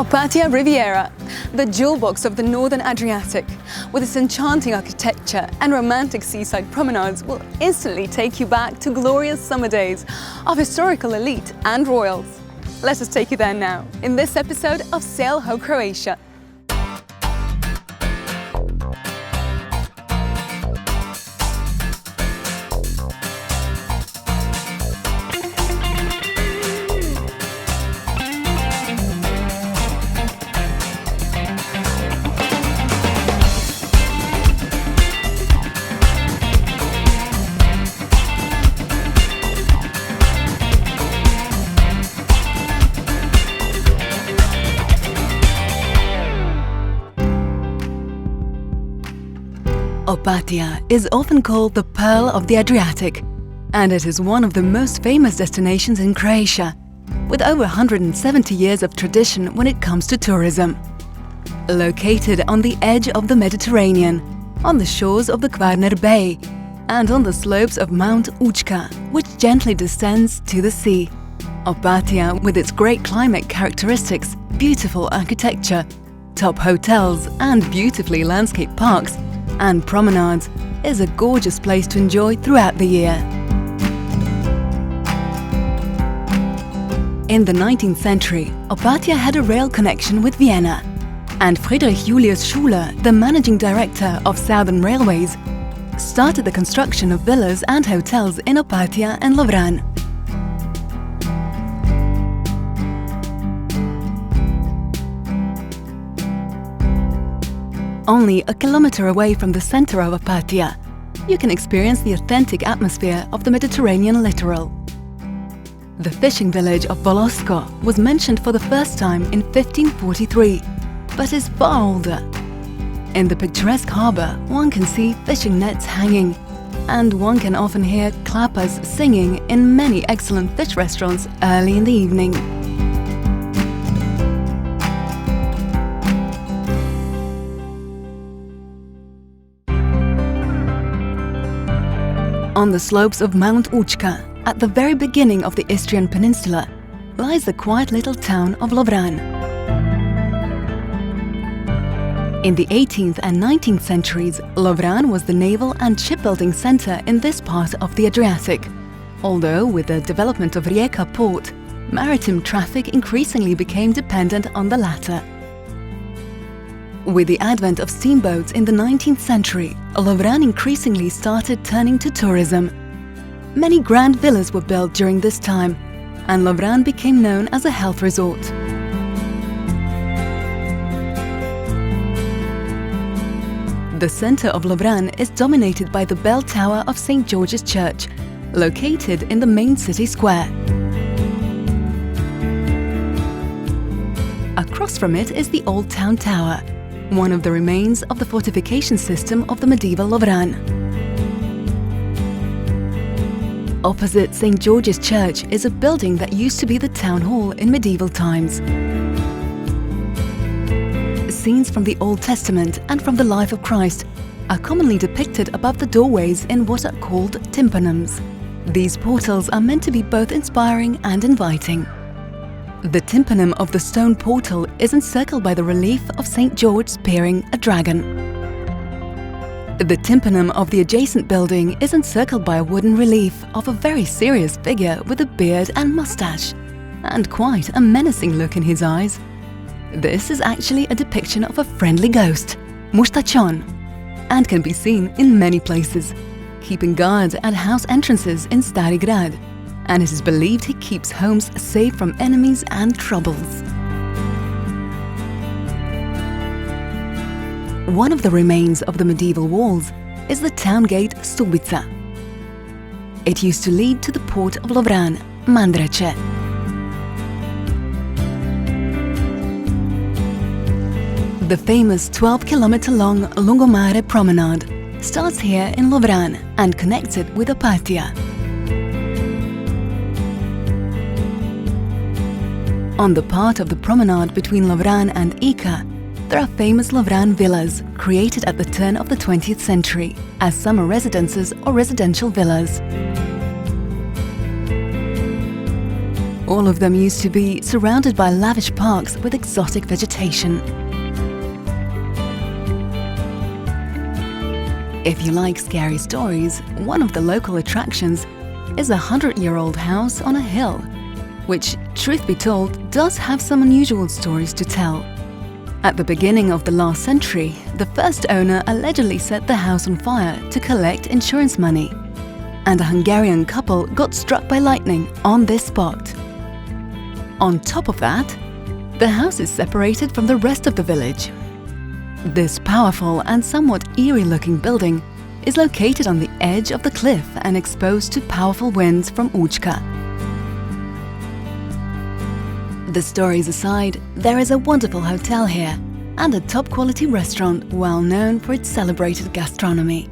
Opatija Riviera, the jewel box of the northern Adriatic, with its enchanting architecture and romantic seaside promenades, will instantly take you back to glorious summer days of historical elite and royals. Let us take you there now, in this episode of Sail Ho Croatia. Opatija is often called the Pearl of the Adriatic, and it is one of the most famous destinations in Croatia, with over 170 years of tradition when it comes to tourism. Located on the edge of the Mediterranean, on the shores of the Kvarner Bay, and on the slopes of Mount Učka, which gently descends to the sea. Opatija, with its great climate characteristics, beautiful architecture, top hotels and beautifully landscaped parks, and promenades, is a gorgeous place to enjoy throughout the year. In the 19th century, Opatija had a rail connection with Vienna, and Friedrich Julius Schuler, the managing director of Southern Railways, started the construction of villas and hotels in Opatija and Lovran. Only a kilometer away from the center of Opatija, you can experience the authentic atmosphere of the Mediterranean littoral. The fishing village of Balasco was mentioned for the first time in 1543, but is far older. In the picturesque harbor, one can see fishing nets hanging, and one can often hear clappers singing in many excellent fish restaurants early in the evening. On the slopes of Mount Učka, at the very beginning of the Istrian Peninsula, lies the quiet little town of Lovran. In the 18th and 19th centuries, Lovran was the naval and shipbuilding center in this part of the Adriatic. Although with the development of Riviera port, maritime traffic increasingly became dependent on the latter. With the advent of steamboats in the 19th century, Lovran increasingly started turning to tourism. Many grand villas were built during this time, and Lovran became known as a health resort. The center of Lovran is dominated by the bell tower of St. George's Church, located in the main city square. Across from it is the Old Town Tower, one of the remains of the fortification system of the medieval Lovran. Opposite St. George's Church is a building that used to be the town hall in medieval times. Scenes from the Old Testament and from the life of Christ are commonly depicted above the doorways in what are called tympanums. These portals are meant to be both inspiring and inviting. The tympanum of the stone portal is encircled by the relief of St. George spearing a dragon. The tympanum of the adjacent building is encircled by a wooden relief of a very serious figure with a beard and mustache, and quite a menacing look in his eyes. This is actually a depiction of a friendly ghost, Mustachon, and can be seen in many places, keeping guard at house entrances in Stari Grad, and it is believed he keeps homes safe from enemies and troubles. One of the remains of the medieval walls is the town gate Stubica. It used to lead to the port of Lovran, Mandreče. The famous 12-kilometer-long Lungomare promenade starts here in Lovran and connects it with Opatija. On the part of the promenade between Lovran and Ika, there are famous Lovran villas created at the turn of the 20th century as summer residences or residential villas. All of them used to be surrounded by lavish parks with exotic vegetation. If you like scary stories, one of the local attractions is a 100-year-old house on a hill, which, truth be told, does have some unusual stories to tell. At the beginning of the last century, the first owner allegedly set the house on fire to collect insurance money, and a Hungarian couple got struck by lightning on this spot. On top of that, the house is separated from the rest of the village. This powerful and somewhat eerie-looking building is located on the edge of the cliff and exposed to powerful winds from Učka. The stories aside, there is a wonderful hotel here and a top-quality restaurant well known for its celebrated gastronomy.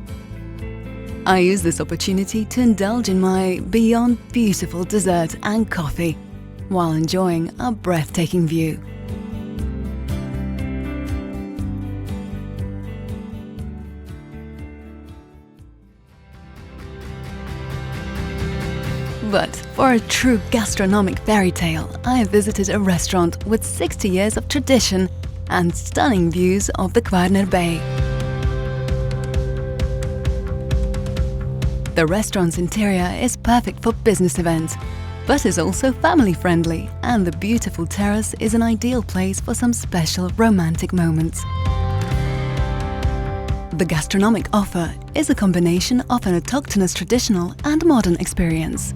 I use this opportunity to indulge in my beyond beautiful dessert and coffee while enjoying a breathtaking view. But for a true gastronomic fairy tale, I have visited a restaurant with 60 years of tradition and stunning views of the Kvarner Bay. The restaurant's interior is perfect for business events, but is also family-friendly, and the beautiful terrace is an ideal place for some special romantic moments. The gastronomic offer is a combination of an autochthonous traditional and modern experience.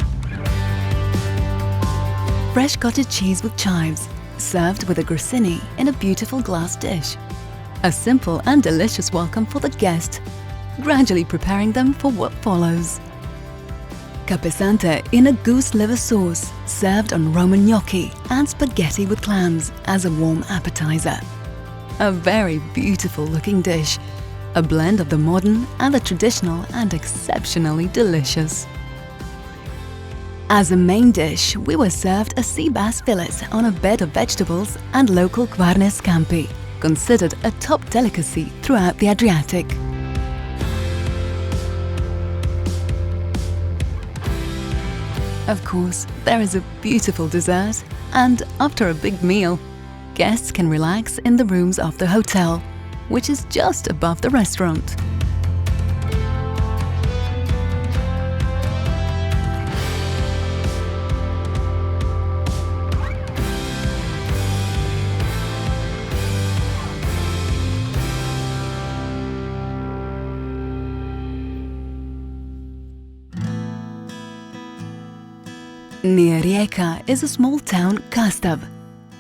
Fresh cottage cheese with chives, served with a grissini in a beautiful glass dish. A simple and delicious welcome for the guest, gradually preparing them for what follows. Capesante in a goose liver sauce, served on Roman gnocchi and spaghetti with clams as a warm appetizer. A very beautiful looking dish, a blend of the modern and the traditional, and exceptionally delicious. As a main dish, we were served a sea bass fillet on a bed of vegetables and local Kvarner scampi, considered a top delicacy throughout the Adriatic. Of course, there is a beautiful dessert, and after a big meal, guests can relax in the rooms of the hotel, which is just above the restaurant. Near Rijeka is a small town, Kastav,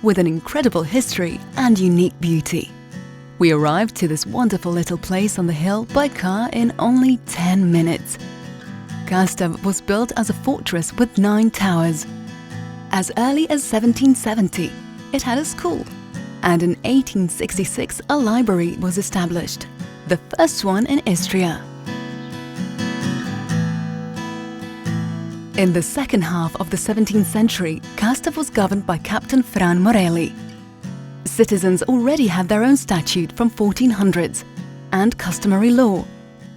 with an incredible history and unique beauty. We arrived to this wonderful little place on the hill by car in only 10 minutes. Kastav was built as a fortress with 9 towers. As early as 1770, it had a school, and in 1866 a library was established, the first one in Istria. In the second half of the 17th century, Kastav was governed by Captain Fran Morelli. Citizens already had their own statute from 1400s and customary law,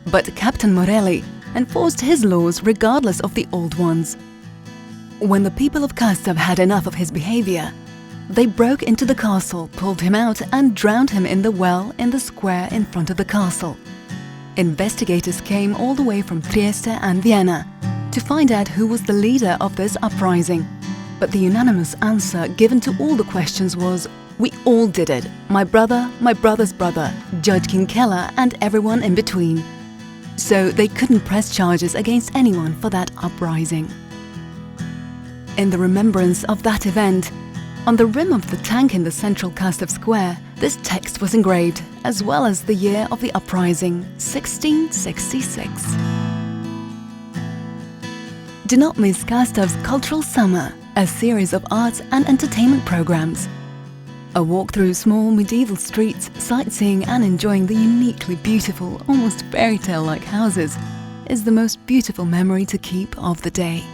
but Captain Morelli enforced his laws regardless of the old ones. When the people of Kastav had enough of his behavior, they broke into the castle, pulled him out and drowned him in the well in the square in front of the castle. Investigators came all the way from Trieste and Vienna to find out who was the leader of this uprising, but the unanimous answer given to all the questions was, "We all did it, my brother, my brother's brother, Judge Kinkella and everyone in between." So they couldn't press charges against anyone for that uprising. In the remembrance of that event, on the rim of the tank in the central Kastav square, this text was engraved, as well as the year of the uprising, 1666. Do not miss Kastav's Cultural Summer, a series of arts and entertainment programs. A walk through small medieval streets, sightseeing and enjoying the uniquely beautiful, almost fairy tale-like houses is the most beautiful memory to keep of the day.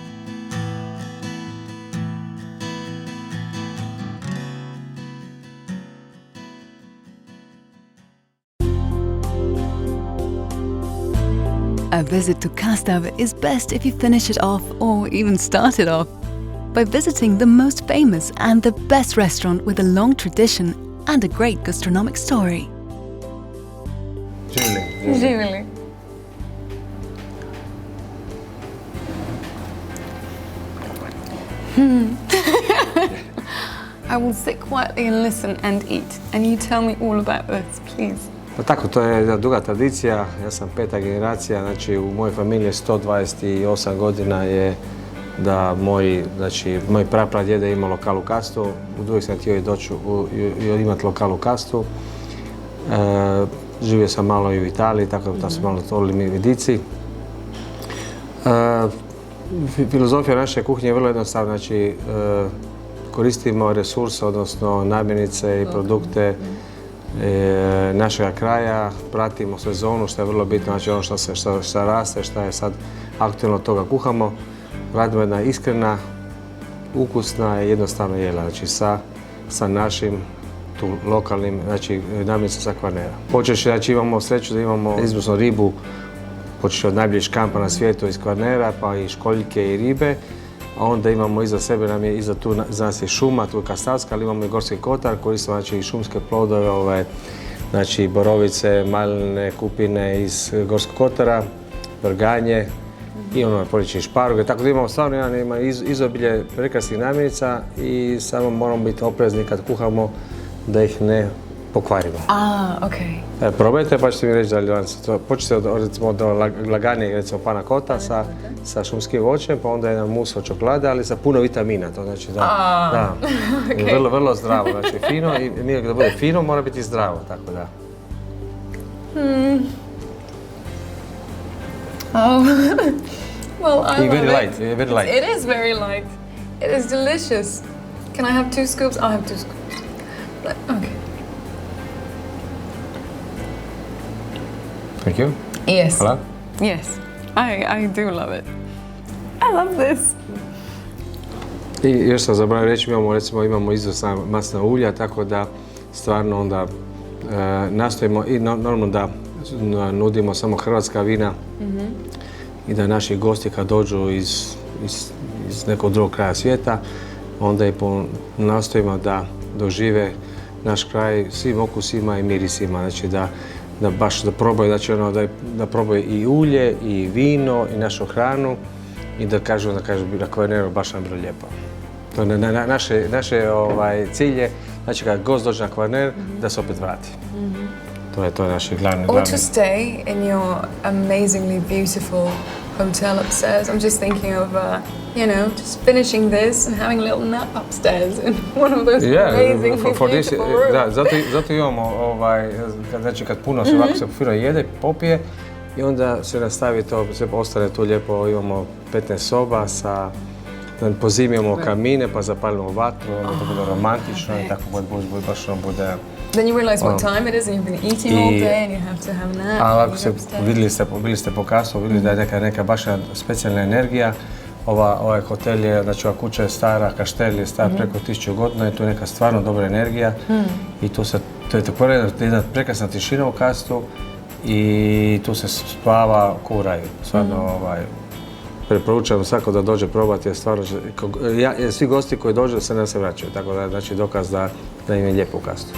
A visit to Kastav is best if you finish it off or even start it off. by visiting the most famous and the best restaurant with a long tradition and a great gastronomic story. Živjeli. I will sit quietly and listen and eat. And you tell me all about this, please. Pa tako, to je jedna duga tradicija. Ja sam 5. generacija, znači u mojoj familiji 128 godina je da moj prapradjede ima lokal u Kastu. Uvijek sam htio doći imati lokal u Kastu. Živio sam malo i u Italiji, tako da su malo otvorili mi vidici. Filozofija naše kuhinje je vrlo jednostavna, znači koristimo resurse, odnosno namirnice i produkte našega kraja, pratimo sezonu, što je vrlo bitno, znači ono što raste, što je sad aktualno, od toga kuhamo. Radimo jedna iskrena, ukusna i jednostavna jela, znači sa našim tu lokalnim, znači namirnicama sa Kvarnera. Počeš, znači imamo sreću da imamo izvrsnu ribu, počeš od najboljih škampa na svijetu iz Kvarnera, pa i školjke i ribe. A onda imamo iza sebe, za nas je šuma, tu je Kastavska, ali imamo i Gorski kotar, koristimo znači i šumske plodove, znači borovice, maline, kupine iz Gorskog kotara, vrganje i proljećne šparoge. Tako da imamo stvarno ima izobilje prekrasnih namirnica i samo moramo biti oprezni kad kuhamo da ih ne pokvarimo. Okej. Probajte pa ćete mi reći da li vam se to... Počnite od laganijeg, recimo pana kota sa šumskim voćem, pa onda jedan mus od čokolade, ali sa puno vitamina. To znači da, vrlo, vrlo zdravo, znači fino i nije da bude fino, mora biti zdravo, tako da. Well, I love it. Very light. It is very light. It is delicious. Can I have 2 scoops? I'll have 2 scoops. Okay. Thank you. Yes. Hvala. Yes. I do love it. I love this. I još sam zaboravio reći, imamo izvrsna masna ulja, tako da stvarno onda nastojimo i normalno da nudimo samo hrvatska vina i da naši gosti kad dođu iz nekog drugog kraja svijeta, onda i nastojimo da dožive naš kraj svim okusima i mirisima, znači da baš da probaju, znači da probaju i ulje, i vino, i našu hranu i da kažu na Kvarneru baš nam bilo lijepo. To je naše cilj je, znači kad gost dođe na Kvarner, da se opet vrati. To je naše glavne. Or to stay in your amazingly beautiful hotel upstairs. I'm just thinking of, just finishing this and having a little nap upstairs in one of those amazing beautiful rooms. Da, zato imamo, znači kad puno se ovako se fino jede, popije i onda se nastavi to, sve ostane tu lijepo, imamo 15 soba po zimi imamo kamine, pa zapalimo vatru, onda to bude romantično i tako baš bude. Then you realize what time it is and you've been eating all day and you have to have a nap. A ako vidjeli ste po kasu, vidjeli da je neka baš specijalna energija. Ovaj hotel je, znači ova kuća je stara, kaštel je star preko 1000 godina i tu je neka stvarno dobra energija. I to je jedna prekrasna tišina u Kastu i tu se spava ko u raju. Stvarno, preporučujem svako da dođe probati, jer stvarno svi gosti koji dođu se nam se vraćaju, tako da znači dokaz da im je lijepo u Kastu.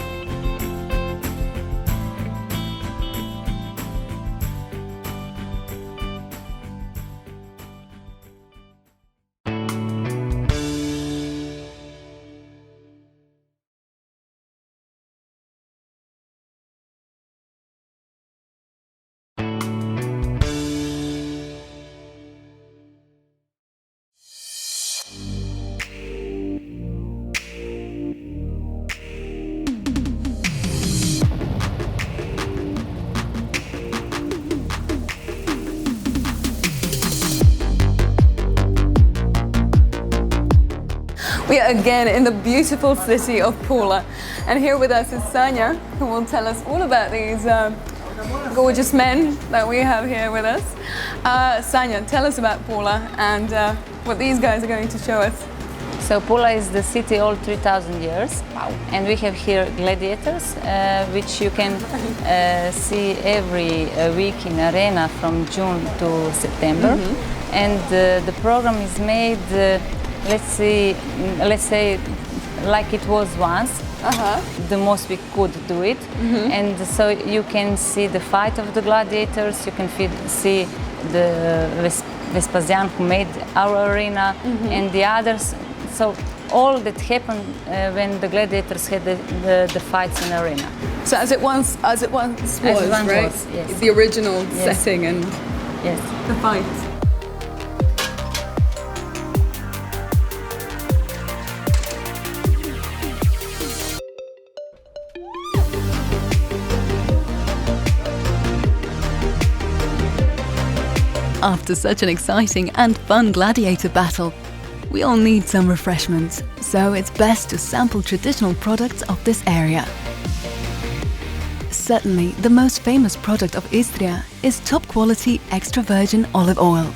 We are again in the beautiful city of Pula, and here with us is Sanja, who will tell us all about these gorgeous men that we have here with us. Sanja, tell us about Pula and what these guys are going to show us. So Pula is the city old 3,000 years. Wow. And we have here gladiators, which you can see every week in arena from June to September. And the program is made let's say like it was once. The most we could do it, and so you can see the fight of the gladiators. You can see the Vespasian who made our arena and the others. So all that happened when the gladiators had the fights in the arena. So as it once was, right? Yes. The original setting and yes, the fights. After such an exciting and fun gladiator battle, we all need some refreshments, so it's best to sample traditional products of this area. Certainly, the most famous product of Istria is top-quality extra virgin olive oil.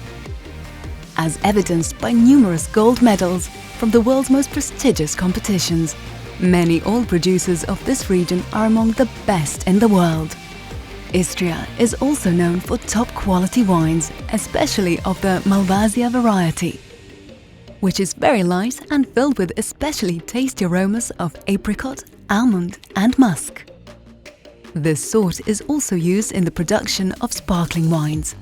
As evidenced by numerous gold medals from the world's most prestigious competitions, many oil producers of this region are among the best in the world. Istria is also known for top-quality wines, especially of the Malvasia variety, which is very light and filled with especially tasty aromas of apricot, almond and musk. This sort is also used in the production of sparkling wines.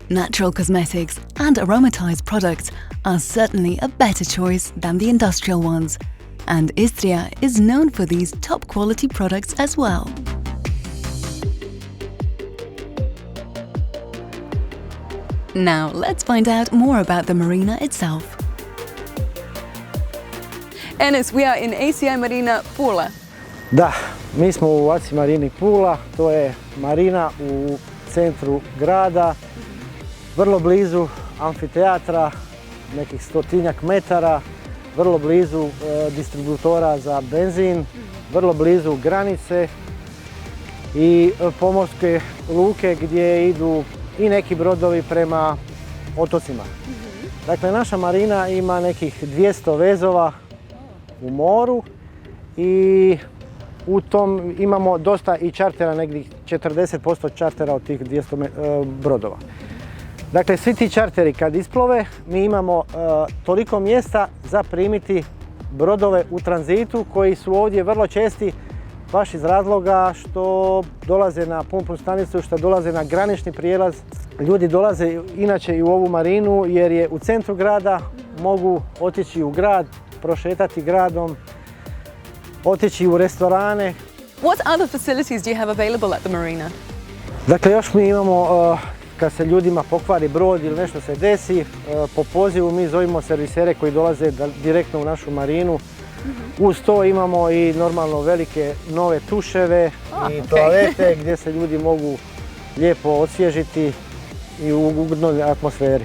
Natural cosmetics and aromatized products are certainly a better choice than the industrial ones, and Istria is known for these top-quality products as well. Now, let's find out more about the marina itself. Enes, we are in ACI Marina Pula. Da, mi smo u ACI Marini Pula, to je marina u centru grada, vrlo blizu amfiteatra, nekih 100-tinjak metara, vrlo blizu distributora za benzin, vrlo blizu granice i pomorske luke gdje idu i neki brodovi prema otocima. Dakle, naša marina ima nekih 200 vezova u moru i u tom imamo dosta i čartera, negdje 40% čartera od tih 200 brodova. Dakle, svi ti čarteri kad isplove, mi imamo toliko mjesta za primiti brodove u tranzitu koji su ovdje vrlo česti baš iz razloga što dolaze na pumpnu stanicu, što dolaze na granični prijelaz. Ljudi dolaze inače i u ovu marinu jer je u centru grada, mogu otići u grad, prošetati gradom, otići u restorane. What other facilities do you have available at the marina? Dakle, još mi imamo, kad se ljudima pokvari brod ili nešto se desi, po pozivu mi zovemo servisere koji dolaze direktno u našu marinu. Uz to imamo i normalno velike nove tuševe i toalete gdje se ljudi mogu lijepo osvježiti i u ugodnoj atmosferi.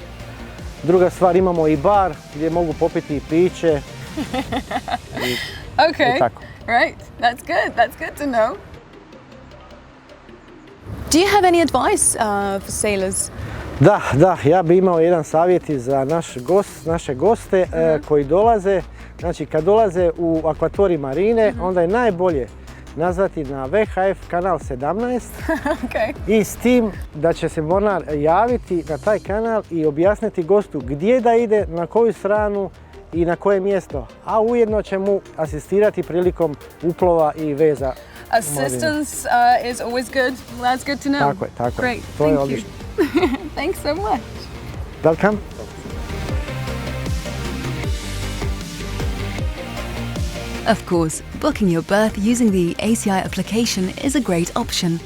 Druga stvar, imamo i bar gdje mogu popiti i piće. Okay, right, that's good to know. Do you have any advice for sailors? Da, ja bih imao jedan savjet za naše goste koji dolaze. Znači, kad dolaze u akvatorij marine, onda je najbolje nazvati na VHF kanal 17 i s tim da će se mornar javiti na taj kanal i objasniti gostu gdje da ide, na koju stranu i na koje mjesto, a ujedno će mu asistirati prilikom uplova i veza. Assistance is always good. Well, that's good to know. Tako Great. je. To je odlično. Thanks so much. Welcome. Of course, booking your berth using the ACI application is a great option,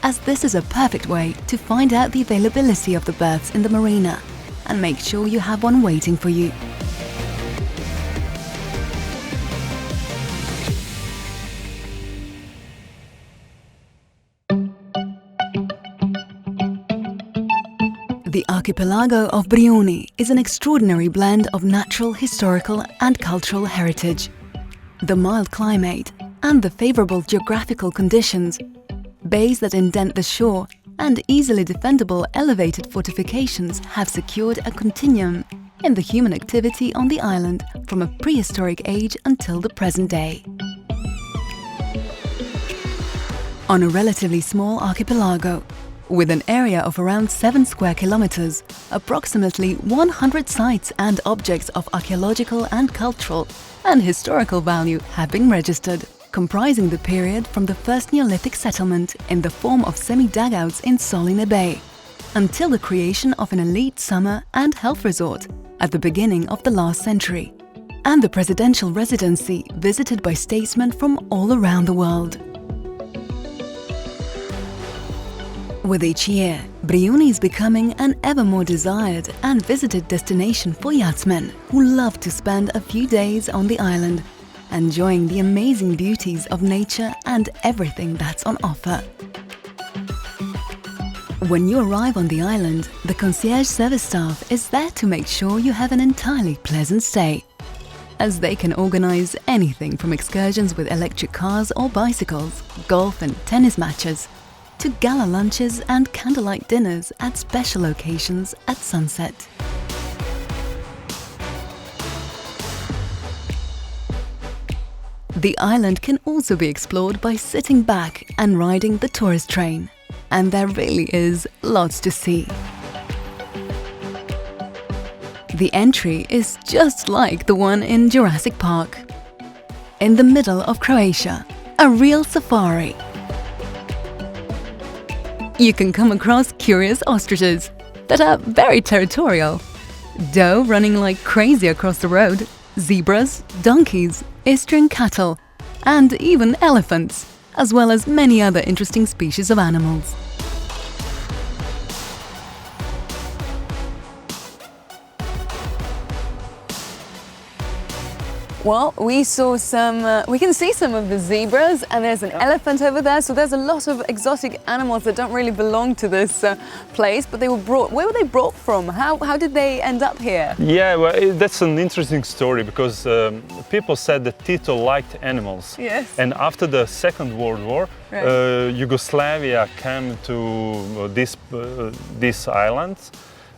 as this is a perfect way to find out the availability of the berths in the marina and make sure you have one waiting for you. The archipelago of Brioni is an extraordinary blend of natural, historical and cultural heritage. The mild climate and the favorable geographical conditions, bays that indent the shore and easily defendable elevated fortifications have secured a continuum in the human activity on the island from a prehistoric age until the present day. On a relatively small archipelago, With an area of around 7 square kilometers, approximately 100 sites and objects of archaeological and cultural and historical value have been registered, comprising the period from the first Neolithic settlement in the form of semi-dugouts in Soline Bay, until the creation of an elite summer and health resort at the beginning of the last century, and the presidential residency visited by statesmen from all around the world. With each year, Briuni is becoming an ever more desired and visited destination for yachtsmen who love to spend a few days on the island, enjoying the amazing beauties of nature and everything that's on offer. When you arrive on the island, the concierge service staff is there to make sure you have an entirely pleasant stay, as they can organize anything from excursions with electric cars or bicycles, golf and tennis matches, to gala lunches and candlelight dinners at special occasions at sunset. The island can also be explored by sitting back and riding the tourist train, and there really is lots to see. The entry is just like the one in Jurassic Park. In the middle of Croatia, a real safari. You can come across curious ostriches that are very territorial, doe running like crazy across the road, zebras, donkeys, Istrian cattle, and even elephants, as well as many other interesting species of animals. Well, we can see some of the zebras, and there's an elephant over there, so there's a lot of exotic animals that don't really belong to this place, but they were brought. Where were they brought from? How did they end up here? Yeah, well, that's an interesting story, because people said that Tito liked animals. Yes. And after the Second World War, right, Yugoslavia came to these islands.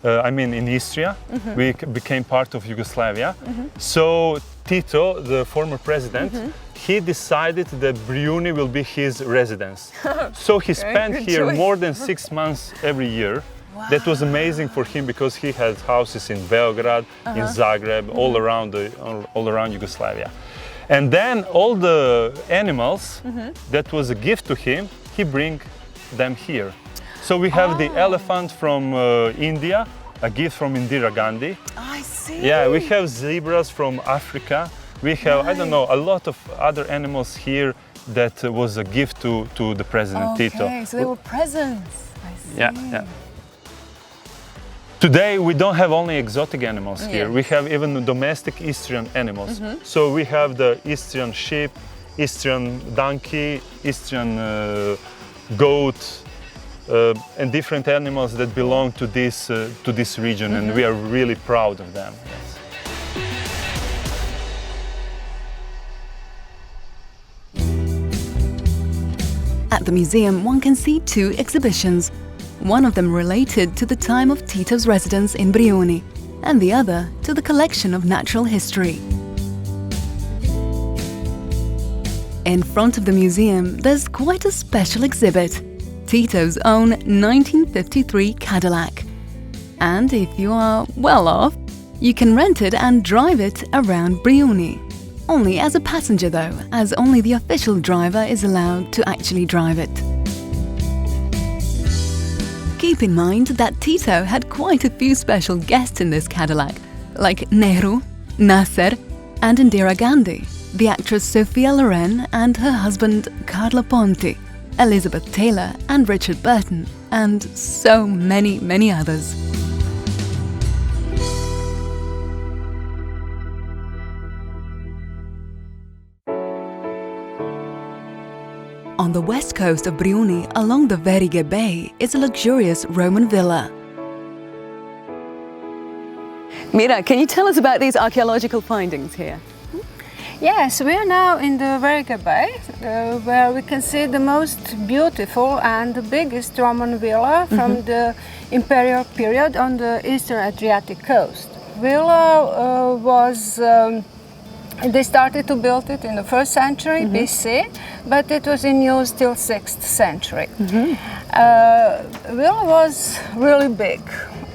I mean, in Istria, we became part of Yugoslavia. So Tito, the former president, he decided that Briuni will be his residence. So he spent here more than 6 months every year. Wow. That was amazing for him, because he had houses in Beograd, in Zagreb, all around Yugoslavia. And then all the animals, that was a gift to him, he bring them here. So we have the elephant from India, a gift from Indira Gandhi. I see. Yeah, we have zebras from Africa. We have, I don't know, a lot of other animals here that was a gift to the President Tito. Okay, so they were presents. I see. Yeah. Today we don't have only exotic animals here. We have even domestic Istrian animals. So we have the Istrian sheep, Istrian donkey, Istrian goat, and different animals that belong to this region, and we are really proud of them. Yes. At the museum, one can see 2 exhibitions, one of them related to the time of Tito's residence in Briuni, and the other to the collection of natural history. In front of the museum, there's quite a special exhibit, Tito's own 1953 Cadillac. And if you are well off, you can rent it and drive it around Briuni. Only as a passenger though, as only the official driver is allowed to actually drive it. Keep in mind that Tito had quite a few special guests in this Cadillac, like Nehru, Nasser, and Indira Gandhi, the actress Sophia Loren and her husband Carlo Ponti, Elizabeth Taylor and Richard Burton, and so many, many others. On the west coast of Briuni, along the Verige Bay, is a luxurious Roman villa. Mira, can you tell us about these archaeological findings here? Yes, we are now in the Verige Bay, where we can see the most beautiful and the biggest Roman villa from the imperial period on the eastern Adriatic coast. Villa was They started to build it in the 1st century BC, but it was in use till 6th century. Villa was really big.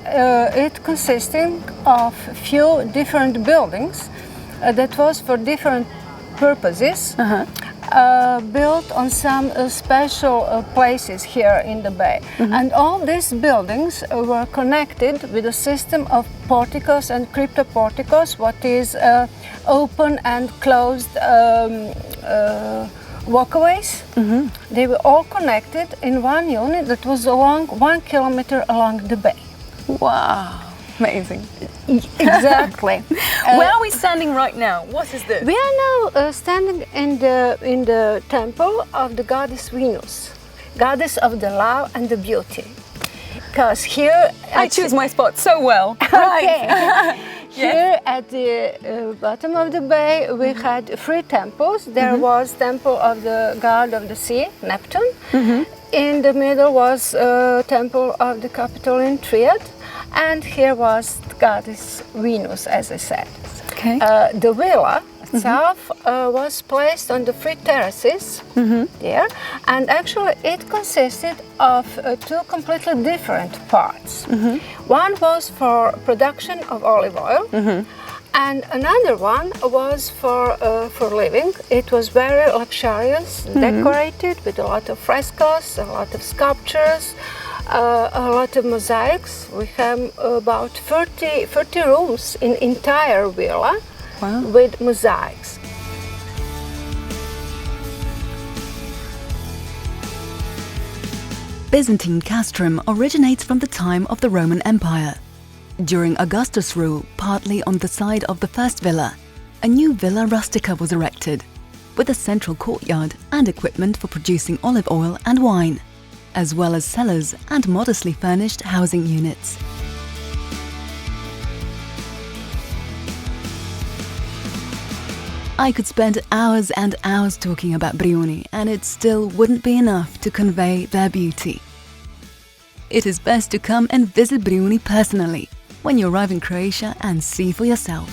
It consisted of few different buildings that was for different purposes, built on some special places here in the bay. And all these buildings were connected with a system of porticos and cryptoporticos, what is open and closed walkways. They were all connected in one unit that was along 1 kilometer along the bay. Wow, amazing. Exactly. Where are we standing right now? What is this? We are now standing in the temple of the goddess Venus, goddess of the love and the beauty. Because here I choose my spot so well. Okay. Here at the bottom of the bay we had 3 temples. There was temple of the god of the sea, Neptune. In the middle was temple of the Capitoline Triad, and here was the goddess Venus, as I said. Okay. The villa itself was placed on the 3 terraces there, and actually it consisted of 2 completely different parts. One was for production of olive oil, and another one was for living. It was very luxurious, decorated with a lot of frescoes, a lot of sculptures, a lot of mosaics. We have about 30 rooms in entire villa. Wow. With mosaics. Byzantine castrum originates from the time of the Roman Empire. During Augustus' rule, partly on the side of the first villa, a new villa rustica was erected, with a central courtyard and equipment for producing olive oil and wine, as well as cellars and modestly furnished housing units. I could spend hours and hours talking about Brijuni, and it still wouldn't be enough to convey their beauty. It is best to come and visit Brijuni personally when you arrive in Croatia and see for yourself.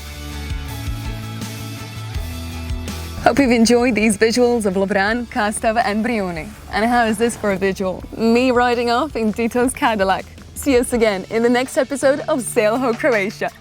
Hope you've enjoyed these visuals of Lovran, Kastava and Brijuni. And how is this for a visual? Me riding off in Tito's Cadillac. See us again in the next episode of Sail Ho Croatia.